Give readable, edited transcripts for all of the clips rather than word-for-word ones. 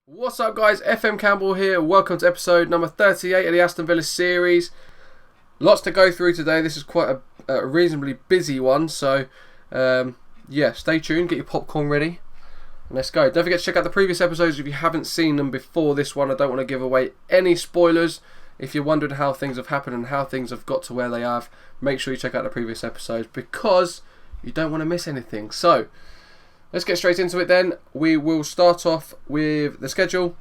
What's up guys, FM Campbell here, welcome to episode number 38 of the Aston Villa series. Lots to go through today, this is quite a reasonably busy one, so yeah, stay tuned, get your popcorn ready, and let's go. Don't forget to check out the previous episodes if you haven't seen them before this one. I don't want to give away any spoilers. If you're wondering how things have happened and how things have got to where they have, make sure you check out the previous episodes because you don't want to miss anything. So let's get straight into it then. We will start off with the schedule.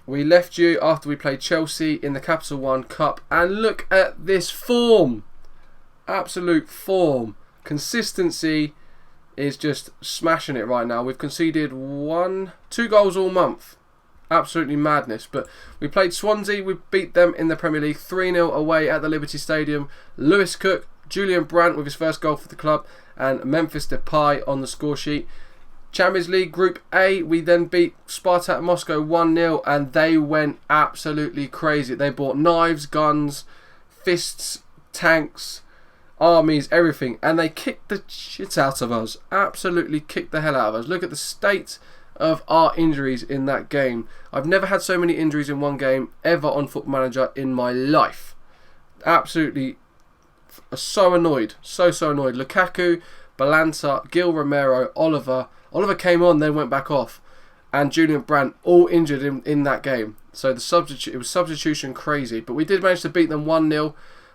We left you after we played Chelsea in the Capital One Cup. And look at this form. Absolute form. Consistency is just smashing it right now. We've conceded 2 goals all month. Absolutely madness. But we played Swansea. We beat them in the Premier League 3-0 away at the Liberty Stadium. Lewis Cook, Julian Brandt with his first goal for the club. And Memphis Depay on the score sheet. Champions League Group A, we then beat Spartak Moscow 1-0 and they went absolutely crazy. They bought knives, guns, fists, tanks, armies, everything, and they kicked the shit out of us. Absolutely kicked the hell out of us. Look at the state of our injuries in that game. I've never had so many injuries in one game ever on Football Manager in my life. Absolutely so annoyed. So annoyed. Lukaku, Balanta, Gil Romero, Oliver came on, then went back off, and Julian Brandt all injured in that game. So it was substitution crazy, but we did manage to beat them 1-0.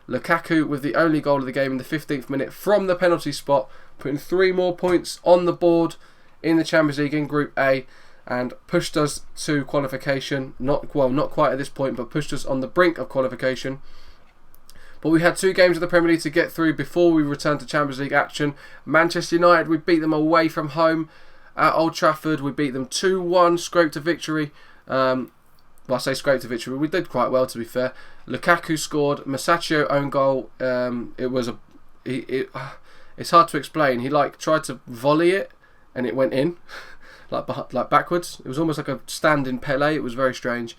Lukaku with the only goal of the game in the 15th minute from the penalty spot, putting 3 more points on the board in the Champions League in Group A, and pushed us to qualification. Not quite at this point, but pushed us on the brink of qualification. But we had 2 games of the Premier League to get through before we returned to Champions League action. Manchester United, we beat them away from home at Old Trafford. We beat them 2-1, scraped a victory. Well, I say scraped a victory. We did quite well, to be fair. Lukaku scored. Masaccio own goal. It's hard to explain. He tried to volley it, and it went in, like backwards. It was almost like a stand-in Pele. It was very strange.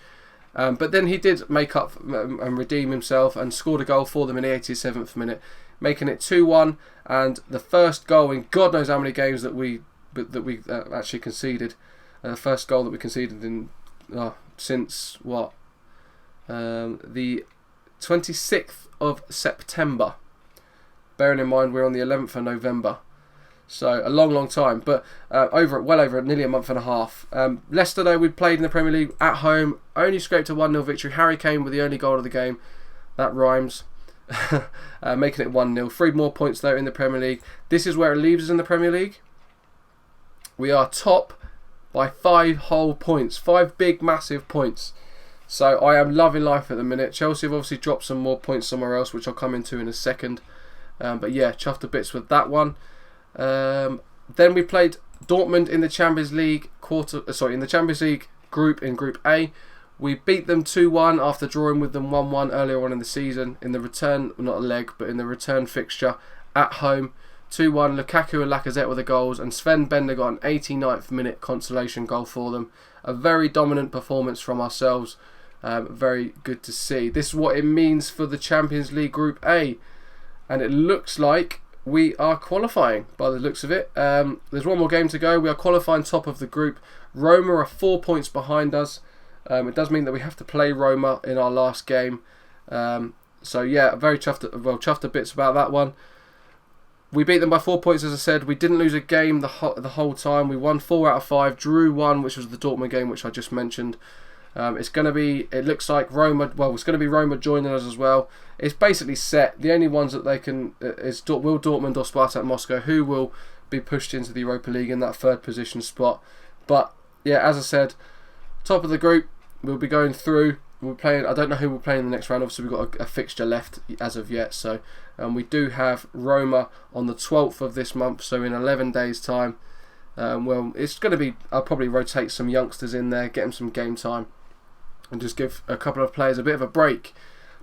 But then he did make up and redeem himself and scored a goal for them in the 87th minute, making it 2-1, and the first goal in God knows how many games that we actually conceded. The first goal that we conceded in since what? The 26th of September. Bearing in mind we're on the 11th of November. So a long time, but well over nearly a month and a half. Leicester though, we played in the Premier League at home, only scraped a 1-0 victory. Harry Kane with the only goal of the game. That rhymes. Making it 1-0. 3 more points though in the Premier League. This is where it leaves us in the Premier League. We are top by 5 whole points. 5 big massive points. So I am loving life at the minute. Chelsea have obviously dropped some more points somewhere else, which I'll come into in a second. But yeah, chuffed to bits with that one. Then we played Dortmund in the Champions League in the Champions League group in Group A. We beat them 2-1 after drawing with them 1-1 earlier on in the season in the return, not a leg, but in the return fixture at home. 2-1, Lukaku and Lacazette were the goals, and Sven Bender got an 89th minute consolation goal for them. A very dominant performance from ourselves. Very good to see. This is what it means for the Champions League Group A, and it looks like we are qualifying by the looks of it. There's 1 more game to go. We are qualifying top of the group. Roma are 4 points behind us. It does mean that we have to play Roma in our last game. So yeah, very chuffed to bits about that one. We beat them by 4 points, as I said. We didn't lose a game the whole time. We won 4 out of 5, drew 1, which was the Dortmund game, which I just mentioned. It looks like Roma, it's going to be Roma joining us as well. It's basically set. The only ones that they can is Will Dortmund or Spartak Moscow, who will be pushed into the Europa League in that 3rd position spot. But yeah, as I said, top of the group, we'll be going through. We're playing. I don't know who we'll play in the next round. Obviously, we've got a fixture left as of yet. So we do have Roma on the 12th of this month. So in 11 days' time. It's going to be. I'll probably rotate some youngsters in there, get them some game time, and just give a couple of players a bit of a break.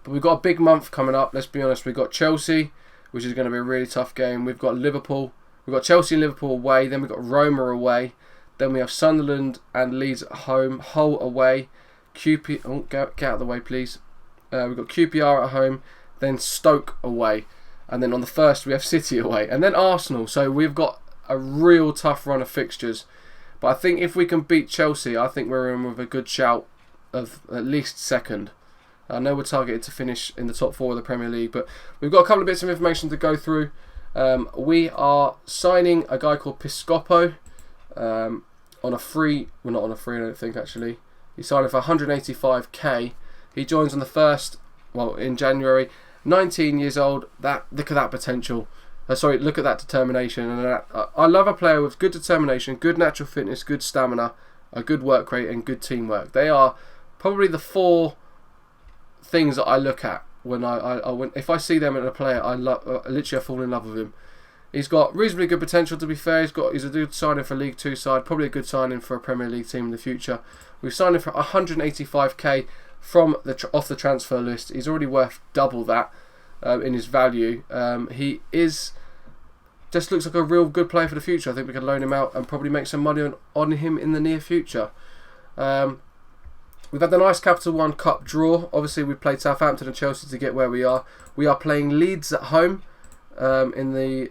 But we've got a big month coming up. Let's be honest. We've got Chelsea, which is going to be a really tough game. We've got Liverpool. We've got Chelsea and Liverpool away. Then we've got Roma away. Then we have Sunderland and Leeds at home. Hull away. Get out of the way, please. We've got QPR at home. Then Stoke away. And then on the 1st we have City away. And then Arsenal. So we've got a real tough run of fixtures. But I think if we can beat Chelsea, I think we're in with a good shout of at least second. I know we're targeted to finish in the top 4 of the Premier League, but we've got a couple of bits of information to go through. We are signing a guy called Piscopo on a free... Well, not on a free, I don't think, actually. He's signing for 185k. He joins on the 1st, in January. 19 years old. Look at that potential. Look at that determination. And I love a player with good determination, good natural fitness, good stamina, a good work rate, and good teamwork. They are probably the 4 things that I look at when if I see them in a player, I literally fall in love with him. He's got reasonably good potential, to be fair. He's a good signing for League 2 side, probably a good signing for a Premier League team in the future. We've signed him for 185k from off the transfer list. He's already worth double that in his value. He just looks like a real good player for the future. I think we can loan him out and probably make some money on him in the near future. We've had the nice Capital One Cup draw. Obviously, we played Southampton and Chelsea to get where we are. We are playing Leeds at home in the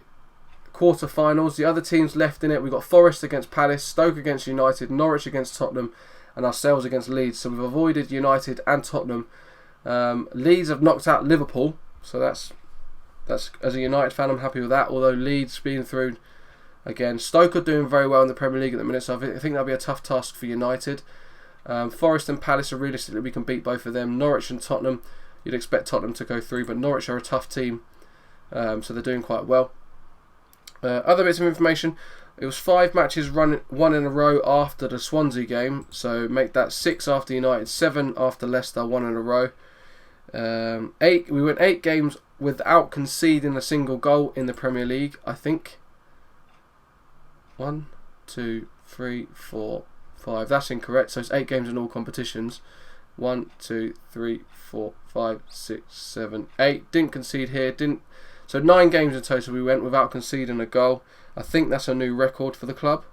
quarter-finals. The other teams left in it, we've got Forest against Palace, Stoke against United, Norwich against Tottenham, and ourselves against Leeds. So we've avoided United and Tottenham. Leeds have knocked out Liverpool, so that's as a United fan, I'm happy with that. Although Leeds being through again, Stoke are doing very well in the Premier League at the minute, so I think that'll be a tough task for United. Forest and Palace are realistically, we can beat both of them. Norwich and Tottenham, you'd expect Tottenham to go through, but Norwich are a tough team, so they're doing quite well. Other bits of information: it was 5 matches won in a row after the Swansea game, so make that 6 after United, 7 after Leicester, 1 in a row. 8. We went 8 games without conceding a single goal in the Premier League. I think 1, 2, 3, 4, 5. That's incorrect. So it's 8 games in all competitions. 1, 2, 3, 4, 5, 6, 7, 8. Didn't concede here. So 9 games in total we went without conceding a goal. I think that's a new record for the club,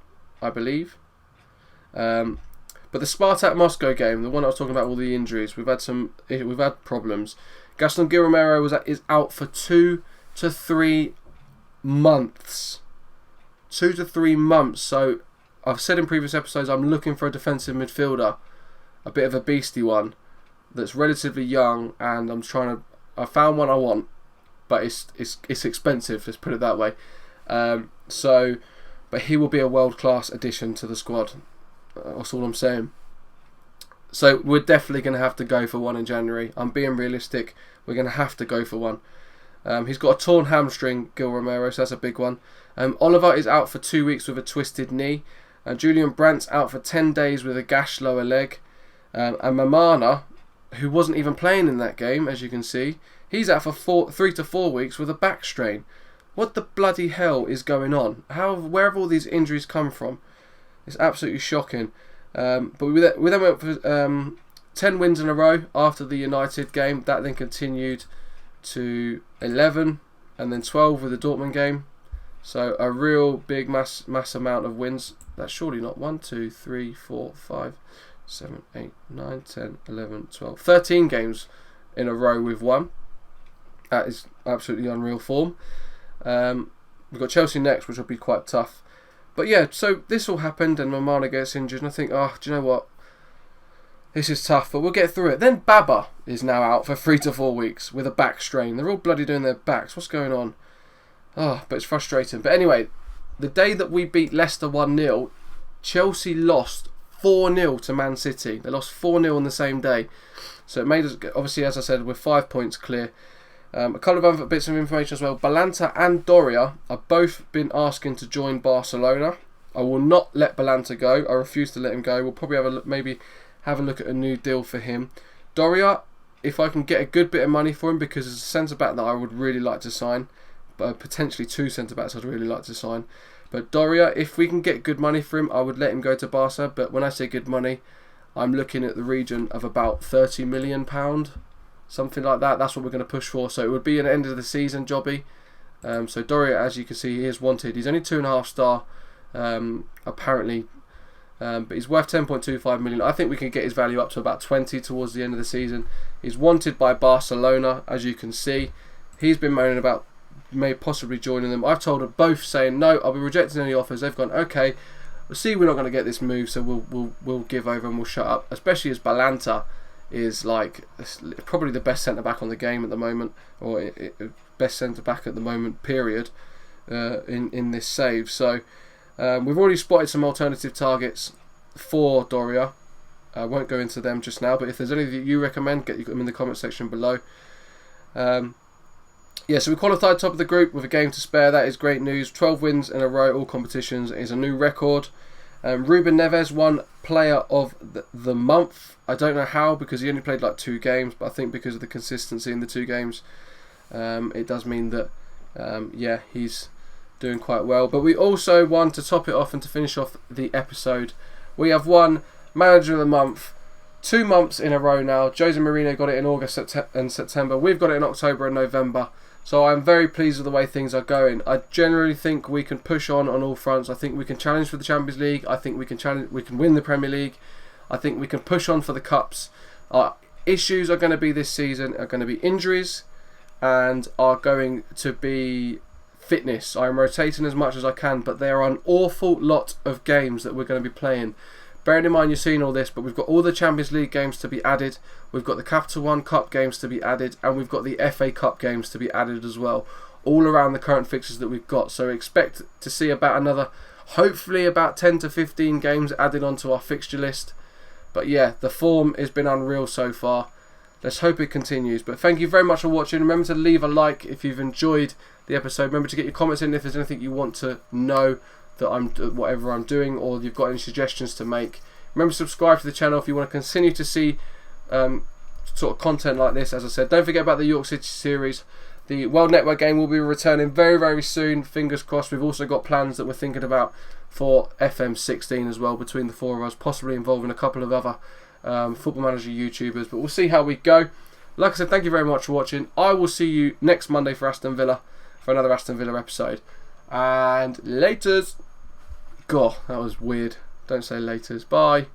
I believe. But the Spartak Moscow game, the one I was talking about, all the injuries, we've had problems. Gaston Gil Romero is out for 2 to 3 months. 2 to 3 months. So I've said in previous episodes I'm looking for a defensive midfielder, a bit of a beastie one that's relatively young, and I found one I want, but it's expensive. Let's put it that way. But he will be a world-class addition to the squad. That's all I'm saying. So we're definitely going to have to go for one in January. I'm being realistic. We're going to have to go for one. He's got a torn hamstring, Gil Romero, so that's a big one. Oliver is out for 2 weeks with a twisted knee. Julian Brandt's out for 10 days with a gashed lower leg. And Mamana, who wasn't even playing in that game, as you can see, he's out for 3 to 4 weeks with a back strain. What the bloody hell is going on? Where have all these injuries come from? It's absolutely shocking. But we then went for 10 wins in a row after the United game. That then continued to 11 and then 12 with the Dortmund game. So a real big mass amount of wins. That's surely not 1, 2, 3, 4, 5, 7, 8, 9, 10, 11, 12. 13 games in a row we've won. That is absolutely unreal form. We've got Chelsea next, which will be quite tough. But yeah, so this all happened and Mamana gets injured and I think, do you know what? This is tough, but we'll get through it. Then Baba is now out for 3 to 4 weeks with a back strain. They're all bloody doing their backs. What's going on? But it's frustrating. But anyway, the day that we beat Leicester 1-0, Chelsea lost 4-0 to Man City. They lost 4-0 on the same day. So it made us, obviously, as I said, we're 5 points clear. A couple of other bits of information as well. Balanta and Doria have both been asking to join Barcelona. I will not let Balanta go. I refuse to let him go. We'll probably have a look at a new deal for him. Doria, if I can get a good bit of money for him, because it's a centre-back that I would really like to sign. Potentially 2 centre-backs I'd really like to sign. But Doria, if we can get good money for him, I would let him go to Barca. But when I say good money, I'm looking at the region of about £30 million. Something like that. That's what we're going to push for. So it would be an end of the season jobby. So Doria, as you can see, he is wanted. He's only 2.5 star, apparently. But he's worth 10.25 million. I think we can get his value up to about 20 towards the end of the season. He's wanted by Barcelona, as you can see. He's been moaning about possibly joining them. I've told them both, saying no, I'll be rejecting any offers. They've gone, okay, we'll see we're not going to get this move, so we'll give over and we'll shut up. Especially as Balanta is like probably the best centre back on the game at the moment, or best centre back at the moment. Period. In this save, so we've already spotted some alternative targets for Doria. I won't go into them just now, but if there's any that you recommend, get them in the comment section below. Yeah, so we qualified top of the group with a game to spare. That is great news. 12 wins in a row, all competitions, is a new record. Ruben Neves won Player of the Month. I don't know how, because he only played like 2 games, but I think because of the consistency in the 2 games, it does mean that yeah, he's doing quite well. But we also won, to top it off and to finish off the episode, we have won Manager of the Month 2 months in a row now. Jose Mourinho got it in August and September. We've got it in October and November. So I'm very pleased with the way things are going. I generally think we can push on all fronts. I think we can challenge for the Champions League. I think we can win the Premier League. I think we can push on for the cups. Our issues are going to be this season are going to be injuries and are going to be fitness. I'm rotating as much as I can, but there are an awful lot of games that we're going to be playing. Bearing in mind you're seeing all this, but we've got all the Champions League games to be added, we've got the Capital One Cup games to be added, and we've got the FA Cup games to be added as well, all around the current fixtures that we've got. So expect to see about another, hopefully about 10 to 15 games added onto our fixture list. But yeah, the form has been unreal so far. Let's hope it continues. But thank you very much for watching. Remember to leave a like if you've enjoyed the episode. Remember to get your comments in if there's anything you want to know that whatever I'm doing, or you've got any suggestions to make. Remember to subscribe to the channel if you want to continue to see sort of content like this. As I said, don't forget about the York City series. The World Network game will be returning very, very soon. Fingers crossed. We've also got plans that we're thinking about for FM16 as well, between the 4 of us, possibly involving a couple of other Football Manager YouTubers. But we'll see how we go. Like I said, thank you very much for watching. I will see you next Monday for Aston Villa, for another Aston Villa episode. And laters. God, that was weird. Don't say laters. Bye.